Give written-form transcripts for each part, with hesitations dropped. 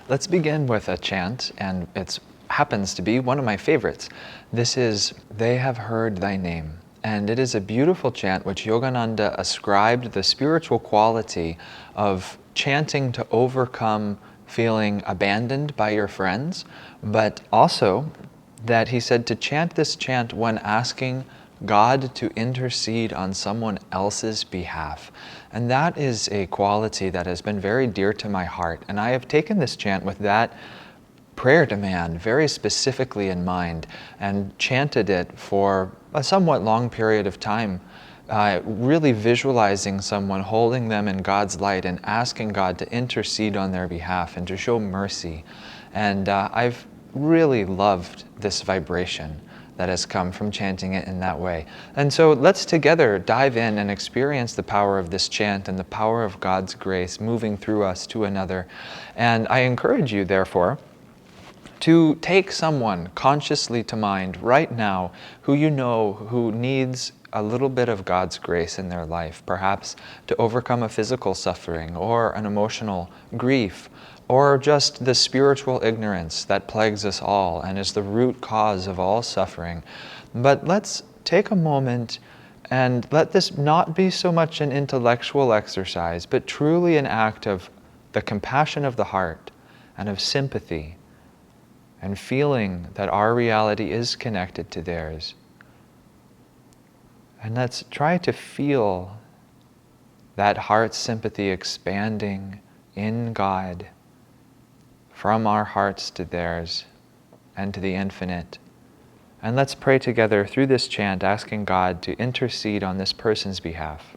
Let's begin with a chant, and it happens to be one of my favorites. This is, "They have heard thy name." And it is a beautiful chant which Yogananda ascribed the spiritual quality of chanting to overcome feeling abandoned by your friends, but also that he said to chant this chant when asking God to intercede on someone else's behalf. And that is a quality that has been very dear to my heart. And I have taken this chant with that prayer demand very specifically in mind and chanted it for a somewhat long period of time, really visualizing someone, holding them in God's light and asking God to intercede on their behalf and to show mercy. And I've really loved this vibration that has come from chanting it in that way. And so let's together dive in and experience the power of this chant and the power of God's grace moving through us to another. And I encourage you, therefore, to take someone consciously to mind right now who you know who needs a little bit of God's grace in their life, perhaps to overcome a physical suffering or an emotional grief, or just the spiritual ignorance that plagues us all and is the root cause of all suffering. But let's take a moment and let this not be so much an intellectual exercise, but truly an act of the compassion of the heart and of sympathy and feeling that our reality is connected to theirs. And let's try to feel that heart sympathy expanding in God from our hearts to theirs and to the infinite. And let's pray together through this chant, asking God to intercede on this person's behalf.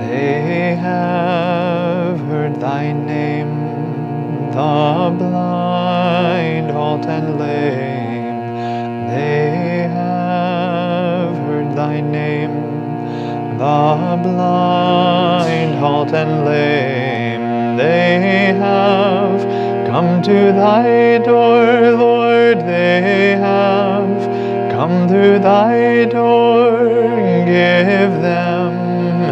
They have heard thy name, the blind, halt and lame. They have heard thy name, the blind, halt and lame. They have come to thy door, Lord. They have come to thy door. Give them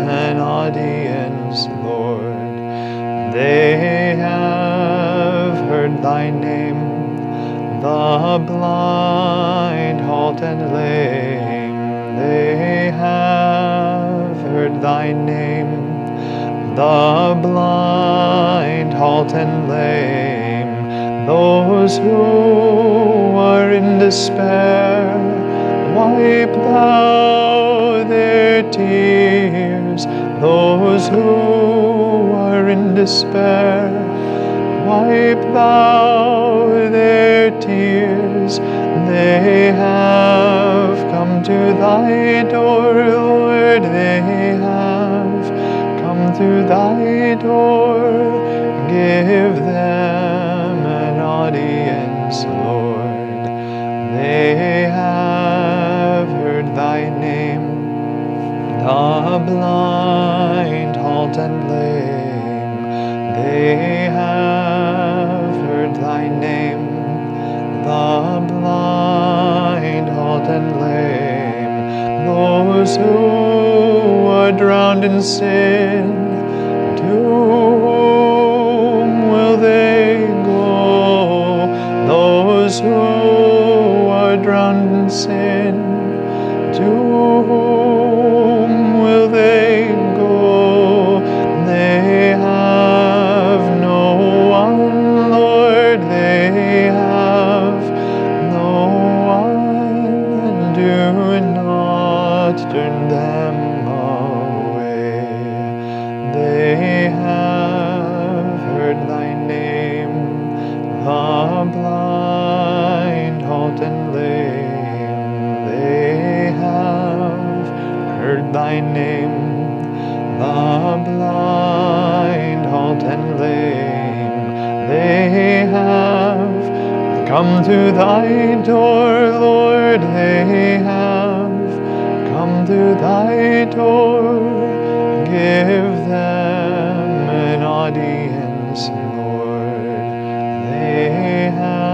an audience, Lord. They have heard thy name, the blind, halt and lame. They have heard thy name, the blind, halt and lame. Those who are in despair, wipe thou their tears. Those who are in despair, wipe thou their tears. They have come to thy door, Lord. They have come to thy door. Give them an audience, Lord. They have heard thy name, the blind, halt and lame. They have heard thy name, the blind, halt and lame. Those who are drowned in sin, to whom will they go? Those who are drowned in sin, to whom will they go? They have no one, Lord. They have no one. Do not turn them away. They have heard thy name, the blind, halt and lame. They have heard thy name, the blind, halt and lame. They have come to thy door, Lord. They have come to thy door. Give them an audience, Lord. They have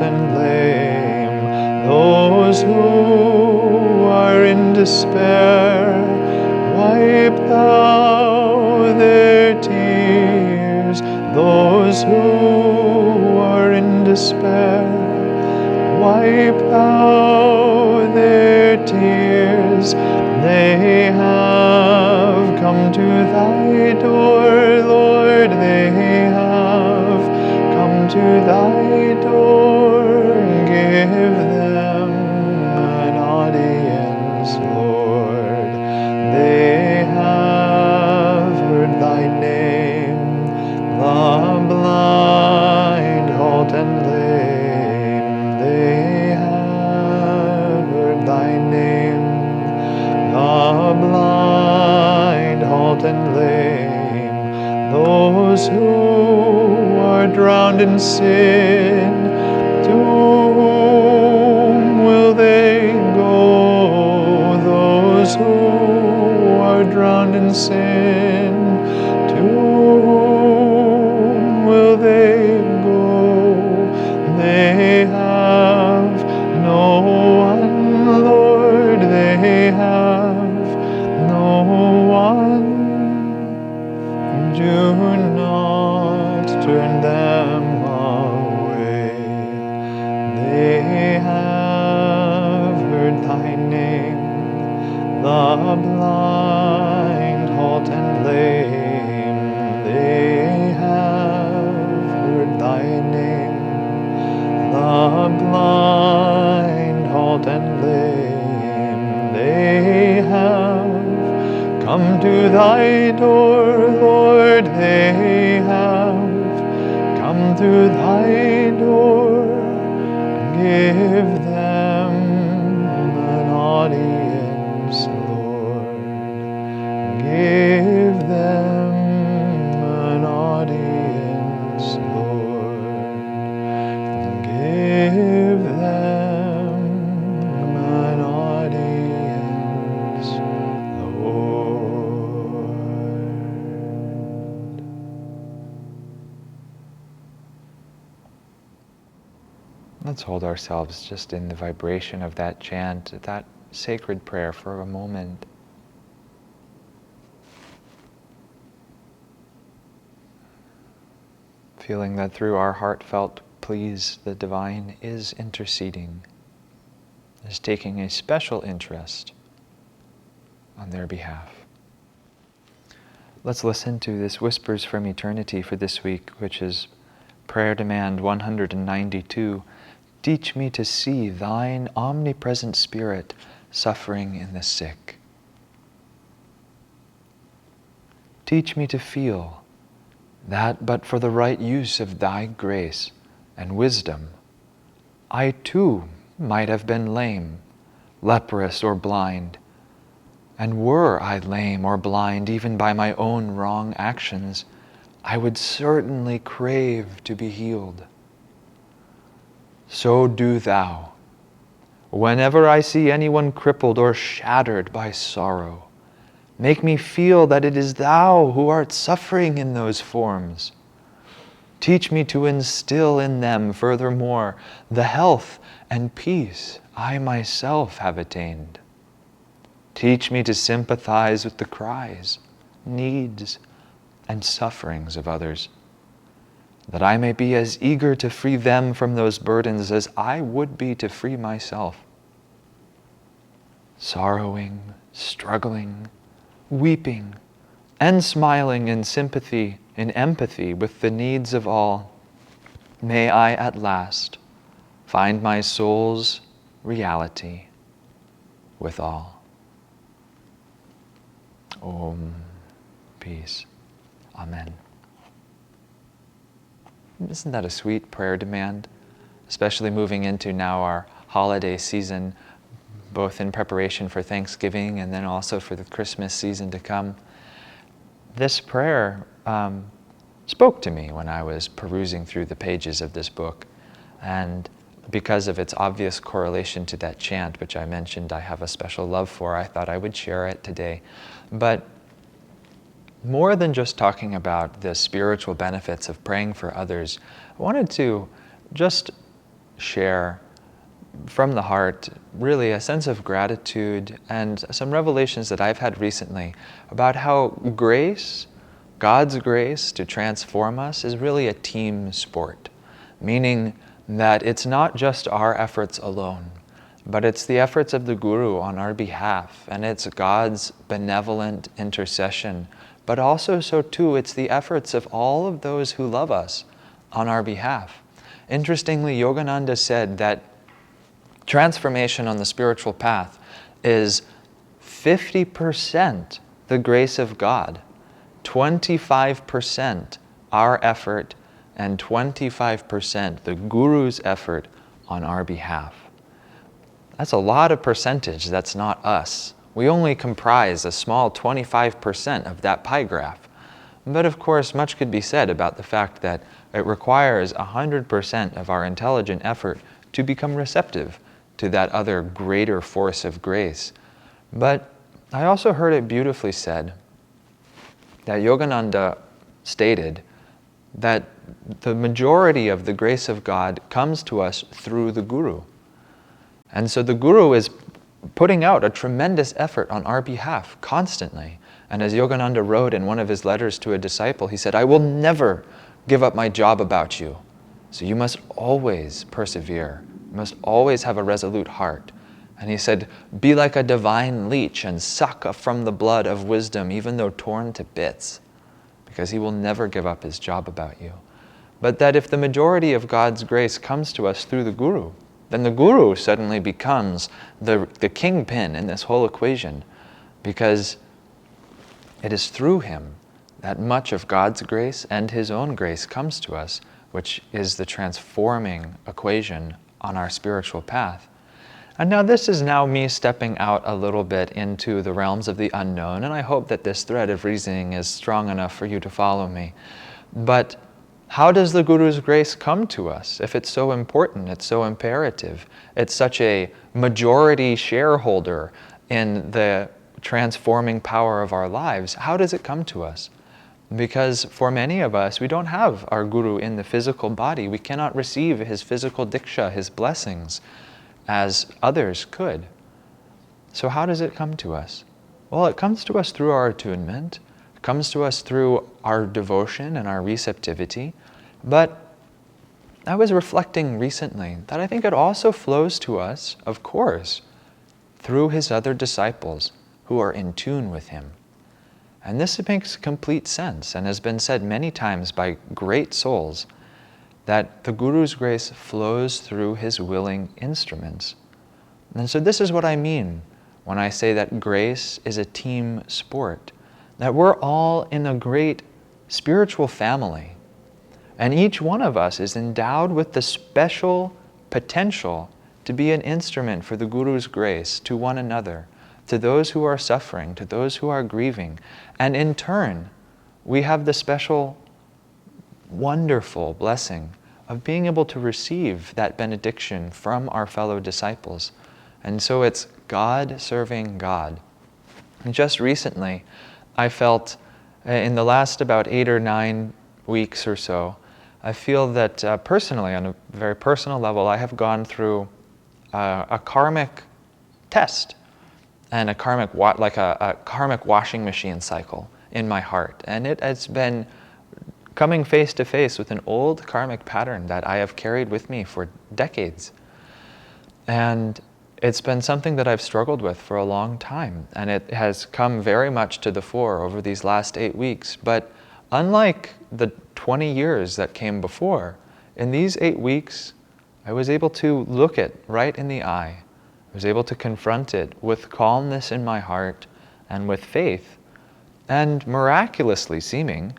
halt, and lame, those who are in despair, wipe thou their tears. Those who are in despair, wipe thou their tears. They have come to thy door, Lord, they have come to thy door. Give them an audience, Lord. They have heard thy name, the blind, halt, and lame. They have heard thy name, the blind, halt, and lame. Those who are drowned in sin, to whom will they go? Those who are drowned in sin, to whom will they go? They have no one, Lord, they have no one. Do not turn them away. They have heard thy name, the blind, halt, and lame. They have heard thy name, the blind, halt, and lame. They have come to thy door, Lord, they have come to thy door. Give them an audience, Lord. Give them an audience, Lord. Give them an audience, Lord. Let's hold ourselves just in the vibration of that chant, that sacred prayer for a moment. Feeling that through our heartfelt pleas, the divine is interceding, is taking a special interest on their behalf. Let's listen to this Whispers from Eternity for this week, which is Prayer Demand 192. Teach me to see thine omnipresent Spirit suffering in the sick. Teach me to feel that but for the right use of thy grace and wisdom, I too might have been lame, leprous, or blind. And were I lame or blind even by my own wrong actions, I would certainly crave to be healed. So do thou. Whenever I see anyone crippled or shattered by sorrow, make me feel that it is thou who art suffering in those forms. Teach me to instill in them, furthermore, the health and peace I myself have attained. Teach me to sympathize with the cries, needs, and sufferings of others, that I may be as eager to free them from those burdens as I would be to free myself. Sorrowing, struggling, weeping, and smiling in sympathy, in empathy with the needs of all, may I at last find my soul's reality with all. Om. Peace. Amen. Isn't that a sweet prayer demand? Especially moving into now our holiday season, both in preparation for Thanksgiving and then also for the Christmas season to come. This prayer spoke to me when I was perusing through the pages of this book. And because of its obvious correlation to that chant, which I mentioned I have a special love for, I thought I would share it today. But more than just talking about the spiritual benefits of praying for others, I wanted to just share from the heart, really a sense of gratitude and some revelations that I've had recently about how grace, God's grace to transform us, is really a team sport, meaning that it's not just our efforts alone, but it's the efforts of the Guru on our behalf, and it's God's benevolent intercession, but also so too it's the efforts of all of those who love us on our behalf. Interestingly, Yogananda said that transformation on the spiritual path is 50% the grace of God, 25% our effort, and 25% the Guru's effort on our behalf. That's a lot of percentage that's not us. We only comprise a small 25% of that pie graph. But of course, much could be said about the fact that it requires 100% of our intelligent effort to become receptive to that other greater force of grace. But I also heard it beautifully said that Yogananda stated that the majority of the grace of God comes to us through the Guru. And so the Guru is putting out a tremendous effort on our behalf constantly. And as Yogananda wrote in one of his letters to a disciple, he said, "I will never give up my job about you. So you must always persevere. You must always have a resolute heart." And he said, "Be like a divine leech and suck from the blood of wisdom, even though torn to bits," because he will never give up his job about you. But that if the majority of God's grace comes to us through the Guru, then the Guru suddenly becomes the kingpin in this whole equation, because it is through him that much of God's grace and his own grace comes to us, which is the transforming equation on our spiritual path. And now this is now me stepping out a little bit into the realms of the unknown, and I hope that this thread of reasoning is strong enough for you to follow me. But how does the Guru's grace come to us if it's so important, it's so imperative, it's such a majority shareholder in the transforming power of our lives? How does it come to us? Because for many of us, we don't have our Guru in the physical body. We cannot receive his physical diksha, his blessings, as others could. So how does it come to us? Well, it comes to us through our attunement. It comes to us through our devotion and our receptivity. But I was reflecting recently that I think it also flows to us, of course, through his other disciples who are in tune with him. And this makes complete sense and has been said many times by great souls, that the Guru's grace flows through his willing instruments. And so this is what I mean when I say that grace is a team sport, that we're all in a great spiritual family, and each one of us is endowed with the special potential to be an instrument for the Guru's grace to one another, to those who are suffering, to those who are grieving. And in turn, we have the special, wonderful blessing of being able to receive that benediction from our fellow disciples. And so it's God serving God. And just recently, I felt, in the last about 8 or 9 weeks or so, I feel that personally, on a very personal level, I have gone through a karmic test and a karmic washing machine cycle in my heart. And it has been coming face to face with an old karmic pattern that I have carried with me for decades. And it's been something that I've struggled with for a long time, and it has come very much to the fore over these last 8 weeks. But unlike the 20 years that came before, in these 8 weeks, I was able to look it right in the eye. I was able to confront it with calmness in my heart and with faith, and miraculously it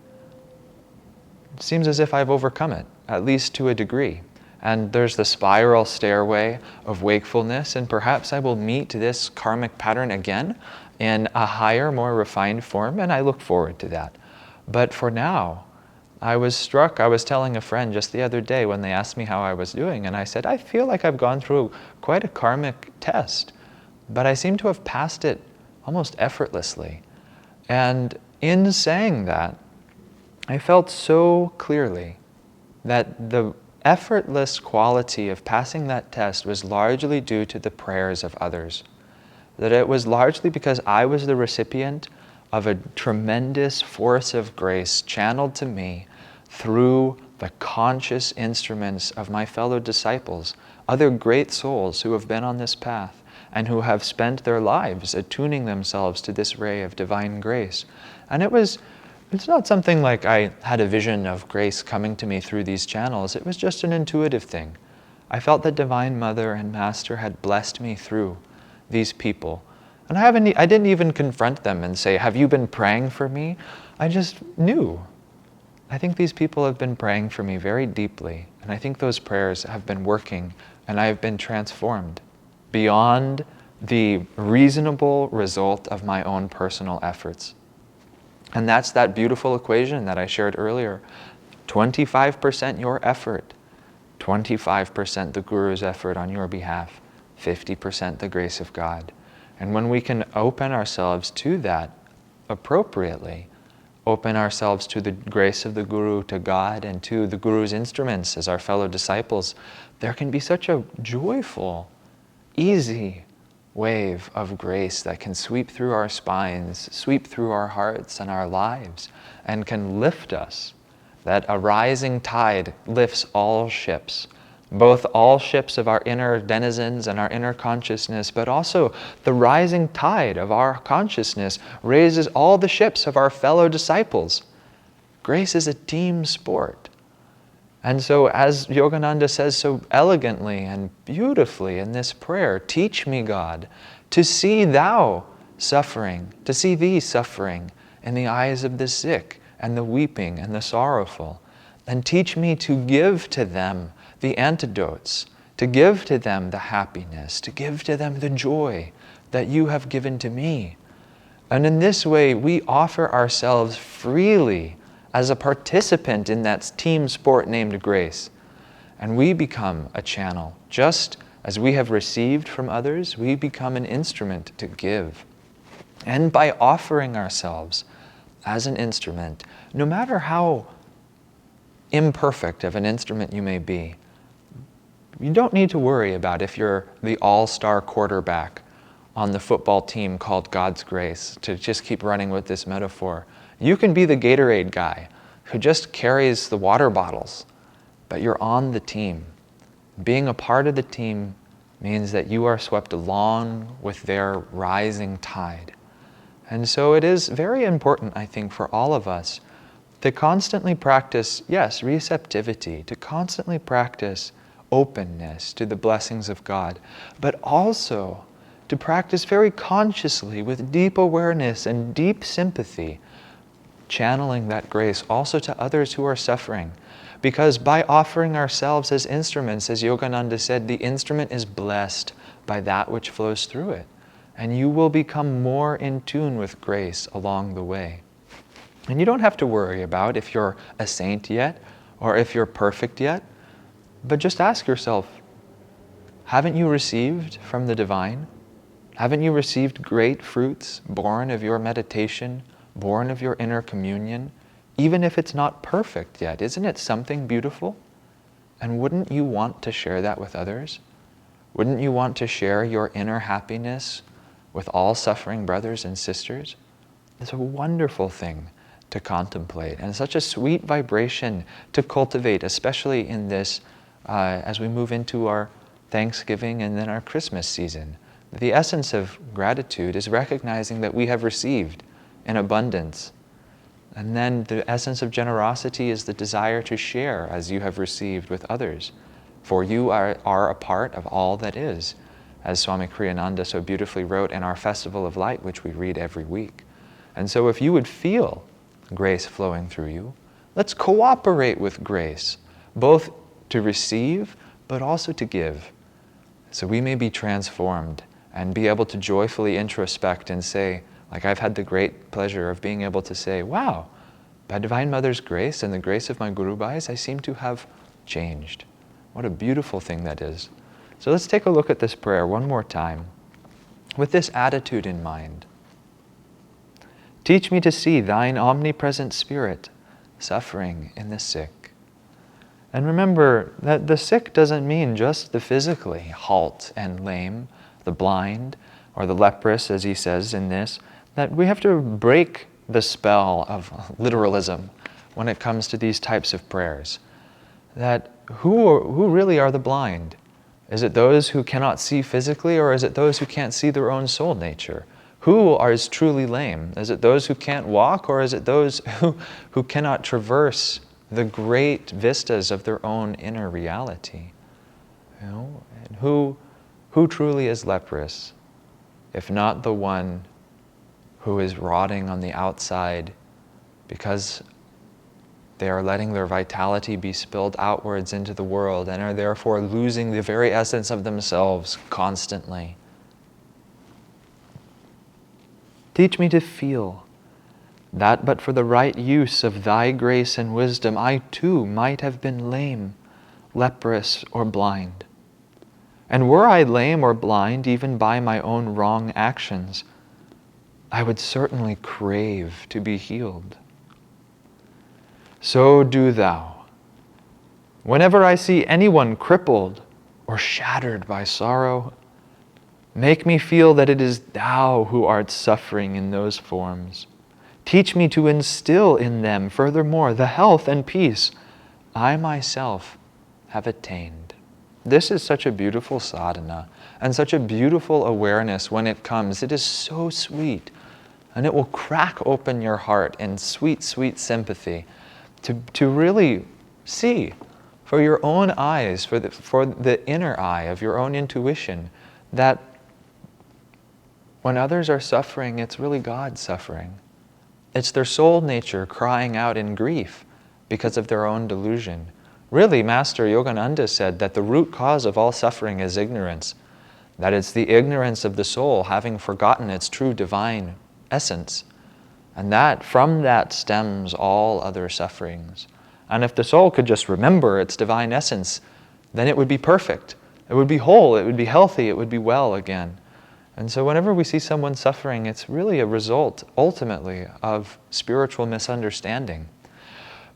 seems as if I've overcome it, at least to a degree. And there's the spiral stairway of wakefulness, and perhaps I will meet this karmic pattern again in a higher, more refined form, and I look forward to that. But for now, I was struck. I was telling a friend just the other day when they asked me how I was doing, and I said, I feel like I've gone through quite a karmic test, but I seem to have passed it almost effortlessly. And in saying that, I felt so clearly that the effortless quality of passing that test was largely due to the prayers of others. That it was largely because I was the recipient of a tremendous force of grace channeled to me through the conscious instruments of my fellow disciples, other great souls who have been on this path and who have spent their lives attuning themselves to this ray of divine grace. And it's not something like I had a vision of grace coming to me through these channels. It was just an intuitive thing. I felt that Divine Mother and Master had blessed me through these people. And I didn't even confront them and say, have you been praying for me? I just knew. I think these people have been praying for me very deeply. And I think those prayers have been working and I have been transformed beyond the reasonable result of my own personal efforts. And that's that beautiful equation that I shared earlier. 25% your effort, 25% the Guru's effort on your behalf, 50% the grace of God. And when we can open ourselves to that appropriately, open ourselves to the grace of the Guru, to God, and to the Guru's instruments as our fellow disciples, there can be such a joyful, easy wave of grace that can sweep through our spines, sweep through our hearts and our lives, and can lift us. That a rising tide lifts all ships, both all ships of our inner denizens and our inner consciousness, but also the rising tide of our consciousness raises all the ships of our fellow disciples. Grace is a team sport. And so as Yogananda says so elegantly and beautifully in this prayer, teach me, God, to see thou suffering, to see thee suffering in the eyes of the sick and the weeping and the sorrowful. And teach me to give to them the antidotes, to give to them the happiness, to give to them the joy that you have given to me. And in this way, we offer ourselves freely as a participant in that team sport named grace. And we become a channel. Just as we have received from others, we become an instrument to give. And by offering ourselves as an instrument, no matter how imperfect of an instrument you may be, you don't need to worry about if you're the all-star quarterback on the football team called God's grace, to just keep running with this metaphor. You can be the Gatorade guy who just carries the water bottles, but you're on the team. Being a part of the team means that you are swept along with their rising tide. And so it is very important, I think, for all of us to constantly practice, yes, receptivity, to constantly practice openness to the blessings of God, but also to practice very consciously with deep awareness and deep sympathy, channeling that grace also to others who are suffering. Because by offering ourselves as instruments, as Yogananda said, the instrument is blessed by that which flows through it. And you will become more in tune with grace along the way. And you don't have to worry about if you're a saint yet, or if you're perfect yet, but just ask yourself, haven't you received from the divine? Haven't you received great fruits born of your meditation, born of your inner communion? Even if it's not perfect yet, isn't it something beautiful? And wouldn't you want to share that with others? Wouldn't you want to share your inner happiness with all suffering brothers and sisters? It's a wonderful thing to contemplate and such a sweet vibration to cultivate, especially in this, as we move into our Thanksgiving and then our Christmas season. The essence of gratitude is recognizing that we have received in abundance. And then the essence of generosity is the desire to share as you have received with others. For you are a part of all that is, as Swami Kriyananda so beautifully wrote in our Festival of Light, which we read every week. And so if you would feel grace flowing through you, let's cooperate with grace, both to receive, but also to give. So we may be transformed and be able to joyfully introspect and say, like I've had the great pleasure of being able to say, wow, by Divine Mother's grace and the grace of my Guru Bhais, I seem to have changed. What a beautiful thing that is. So let's take a look at this prayer one more time with this attitude in mind. Teach me to see thine omnipresent spirit suffering in the sick. And remember that the sick doesn't mean just the physically halt and lame, the blind, or the leprous, as he says in this, that we have to break the spell of literalism when it comes to these types of prayers. That who really are the blind? Is it those who cannot see physically, or is it those who can't see their own soul nature? Who is truly lame? Is it those who can't walk, or is it those who cannot traverse the great vistas of their own inner reality? You know? And who truly is leprous, if not the one who is rotting on the outside because they are letting their vitality be spilled outwards into the world and are therefore losing the very essence of themselves constantly? Teach me to feel that but for the right use of thy grace and wisdom, I too might have been lame, leprous, or blind. And were I lame or blind even by my own wrong actions, I would certainly crave to be healed. So do thou. Whenever I see anyone crippled or shattered by sorrow, make me feel that it is thou who art suffering in those forms. Teach me to instill in them, furthermore, the health and peace I myself have attained. This is such a beautiful sadhana and such a beautiful awareness when it comes. It is so sweet, and it will crack open your heart in sweet, sweet sympathy to really see for your own eyes, for the inner eye of your own intuition, that when others are suffering, it's really God suffering. It's their soul nature crying out in grief because of their own delusion. Really, Master Yogananda said that the root cause of all suffering is ignorance, that it's the ignorance of the soul having forgotten its true divine essence, and that from that stems all other sufferings. And if the soul could just remember its divine essence, then it would be perfect, it would be whole, it would be healthy, it would be well again. And so whenever we see someone suffering, it's really a result, ultimately, of spiritual misunderstanding.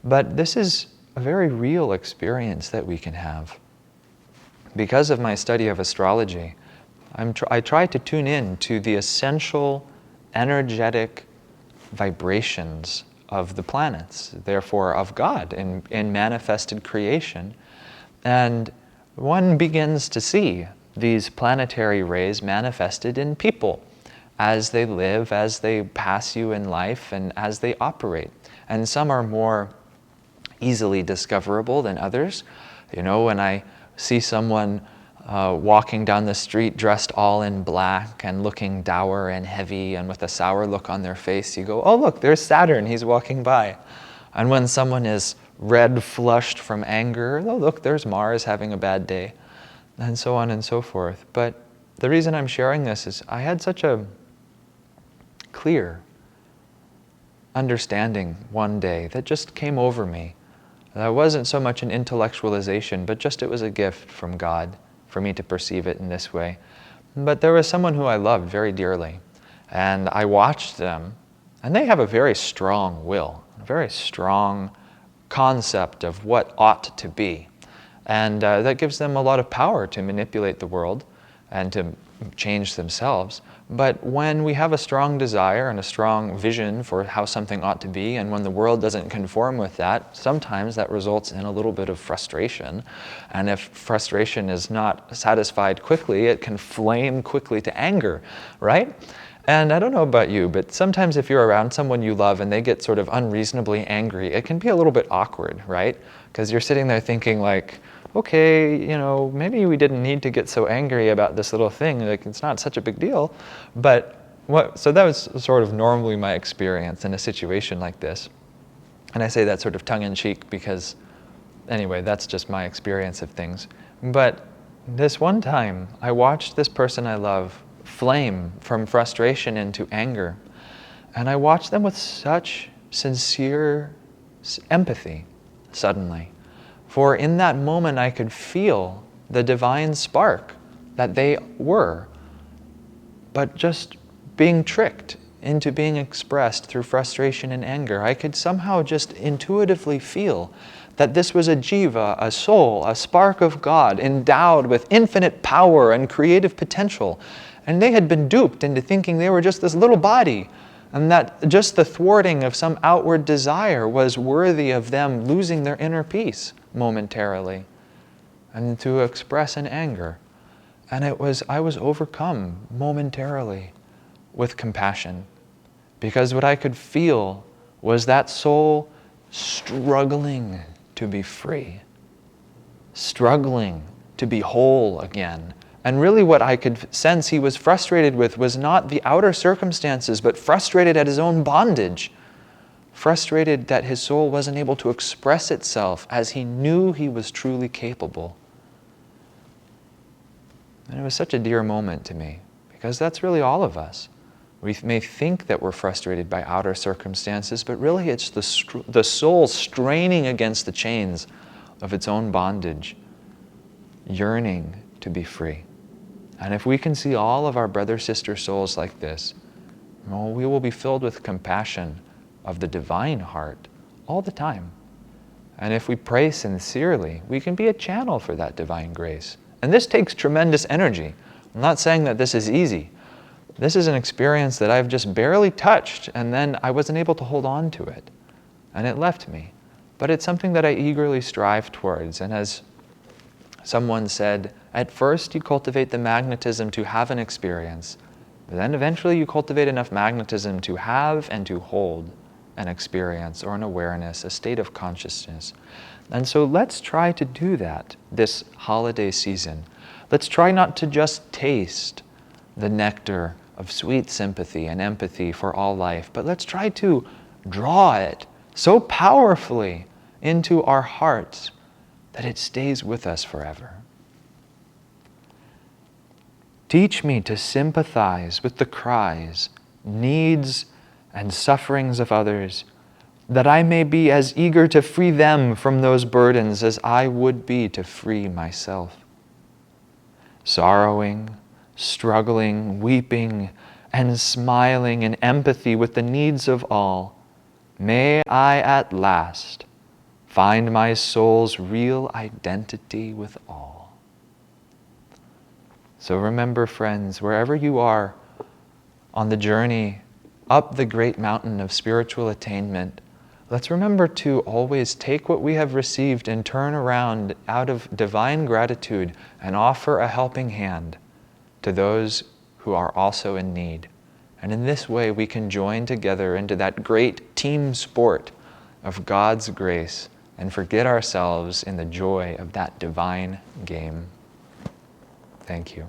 But this is a very real experience that we can have. Because of my study of astrology, I try to tune in to the essential energetic vibrations of the planets, therefore of God in manifested creation. And one begins to see these planetary rays manifested in people as they live, as they pass you in life, and as they operate. And some are more easily discoverable than others. You know, when I see someone walking down the street dressed all in black and looking dour and heavy and with a sour look on their face, you go, oh look, there's Saturn, he's walking by. And when someone is red flushed from anger, oh look, there's Mars having a bad day, and so on and so forth. But the reason I'm sharing this is I had such a clear understanding one day that just came over me. That wasn't so much an intellectualization, but just it was a gift from God for me to perceive it in this way. But there was someone who I loved very dearly, and I watched them, and they have a very strong will, a very strong concept of what ought to be. And that gives them a lot of power to manipulate the world and to change themselves. But when we have a strong desire and a strong vision for how something ought to be, and when the world doesn't conform with that, sometimes that results in a little bit of frustration. And if frustration is not satisfied quickly, it can flame quickly to anger, right? And I don't know about you, but sometimes if you're around someone you love and they get sort of unreasonably angry, it can be a little bit awkward, right? Because you're sitting there thinking like, okay, you know, maybe we didn't need to get so angry about this little thing. Like, it's not such a big deal. But so that was sort of normally my experience in a situation like this. And I say that sort of tongue-in-cheek because, anyway, that's just my experience of things. But this one time, I watched this person I love flame from frustration into anger. And I watched them with such sincere empathy, suddenly. For in that moment, I could feel the divine spark that they were, but just being tricked into being expressed through frustration and anger. I could somehow just intuitively feel that this was a jiva, a soul, a spark of God, endowed with infinite power and creative potential. And they had been duped into thinking they were just this little body, and that just the thwarting of some outward desire was worthy of them losing their inner peace momentarily, and to express an anger. And I was overcome momentarily with compassion, because what I could feel was that soul struggling to be free, struggling to be whole again. And really what I could sense he was frustrated with was not the outer circumstances, but frustrated at his own bondage, frustrated that his soul wasn't able to express itself as he knew he was truly capable. And it was such a dear moment to me, because that's really all of us. We may think that we're frustrated by outer circumstances, but really it's the soul straining against the chains of its own bondage, yearning to be free. And if we can see all of our brother, sister souls like this, well, we will be filled with compassion of the divine heart all the time. And if we pray sincerely, we can be a channel for that divine grace. And this takes tremendous energy. I'm not saying that this is easy. This is an experience that I've just barely touched, and then I wasn't able to hold on to it, and it left me. But it's something that I eagerly strive towards. And as someone said, at first you cultivate the magnetism to have an experience, but then eventually you cultivate enough magnetism to have and to hold an experience or an awareness, a state of consciousness. And so let's try to do that this holiday season. Let's try not to just taste the nectar of sweet sympathy and empathy for all life, but let's try to draw it so powerfully into our hearts that it stays with us forever. Teach me to sympathize with the cries, needs, and sufferings of others, that I may be as eager to free them from those burdens as I would be to free myself. Sorrowing, struggling, weeping, and smiling in empathy with the needs of all, may I at last find my soul's real identity with all. So remember, friends, wherever you are on the journey up the great mountain of spiritual attainment, let's remember to always take what we have received and turn around out of divine gratitude and offer a helping hand to those who are also in need. And in this way, we can join together into that great team sport of God's grace and forget ourselves in the joy of that divine game. Thank you.